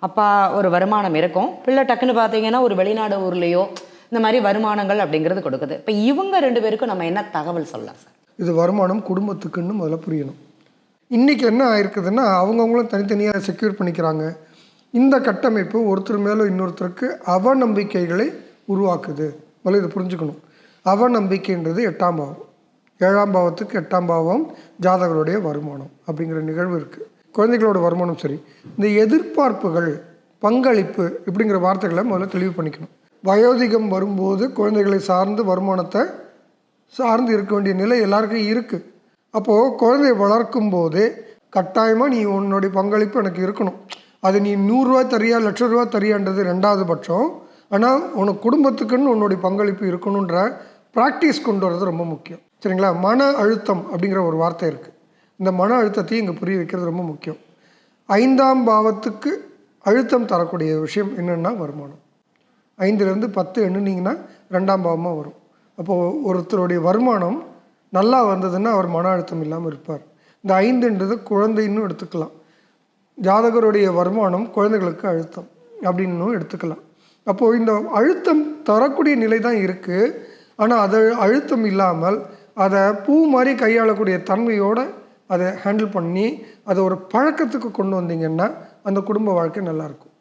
அப்பா ஒரு வருமானம் இருக்கும், பிள்ளை டக்குன்னு பார்த்தீங்கன்னா ஒரு வெளிநாடு ஊர்லேயோ இந்த மாதிரி வருமானங்கள் அப்படிங்கிறது கொடுக்குது. இப்போ இவங்க 2 பேருக்கும் நம்ம என்ன தகவல் சொல்லலாம் சார்? இது வருமானம் குடும்பத்துக்குன்னு முதல்ல புரியணும். இன்றைக்கி என்ன ஆயிருக்குதுன்னா, அவங்கவுங்களும் தனித்தனியாக செக்யூர் பண்ணிக்கிறாங்க. இந்த கட்டமைப்பு ஒருத்தர் மேலே இன்னொருத்தருக்கு அவநம்பிக்கைகளை உருவாக்குது. முதல்ல இதை புரிஞ்சுக்கணும். அவநம்பிக்கைன்றது 8ஆம் பாவம். 7ஆம் பாவத்துக்கு 8ஆம் பாவம் ஜாதகருடைய வருமானம் அப்படிங்கிற நிகழ்வு இருக்குது. குழந்தைகளோட வருமானம் சரி. இந்த எதிர்பார்ப்புகள், பங்களிப்பு இப்படிங்கிற வார்த்தைகளை முதல்ல தெளிவு பண்ணிக்கணும். வயோதிகம் வரும்போது குழந்தைகளை சார்ந்து வருமானத்தை சார்ந்து இருக்க வேண்டிய நிலை எல்லாருக்கும் இருக்குது. அப்போது குழந்தைய வளர்க்கும் போது கட்டாயமாக நீ உன்னுடைய பங்களிப்பு எனக்கு இருக்கணும். அது நீ 100 ரூபா தரியா, லட்ச ரூபா தரியான்றது 2வது பட்சம். ஆனால் உனக்கு குடும்பத்துக்குன்னு உன்னுடைய பங்களிப்பு இருக்கணுன்ற ப்ராக்டிஸ் கொண்டு வரது ரொம்ப முக்கியம். சரிங்களா? மன அழுத்தம் அப்படிங்கிற ஒரு வார்த்தை இருக்குது. இந்த மன அழுத்தத்தையும் இங்கே புரிய வைக்கிறது ரொம்ப முக்கியம். 5ஆம் பாவத்துக்கு அழுத்தம் தரக்கூடிய விஷயம் என்னென்னா வருமானம். 5லேருந்து 10 எண்ணுனீங்கன்னா 2ஆம் பாவமாக வரும். அப்போது ஒருத்தருடைய வருமானம் நல்லா வந்ததுன்னா அவர் மன அழுத்தம் இல்லாமல் இருப்பார். இந்த 5ன்றது குழந்தைன்னு எடுத்துக்கலாம். ஜாதகருடைய வருமானம் குழந்தைகளுக்கு அழுத்தம் அப்படின்னு எடுத்துக்கலாம். அப்போது இந்த அழுத்தம் தரக்கூடிய நிலை தான் இருக்குது. ஆனால் அது அழுத்தம் இல்லாமல் அதை பூ மாதிரி கையாளக்கூடிய தன்மையோடு அதை ஹேண்டில் பண்ணி அதை ஒரு பழக்கத்துக்கு கொண்டு வந்தீங்கன்னா அந்த குடும்ப வாழ்க்கை நல்லாயிருக்கும்.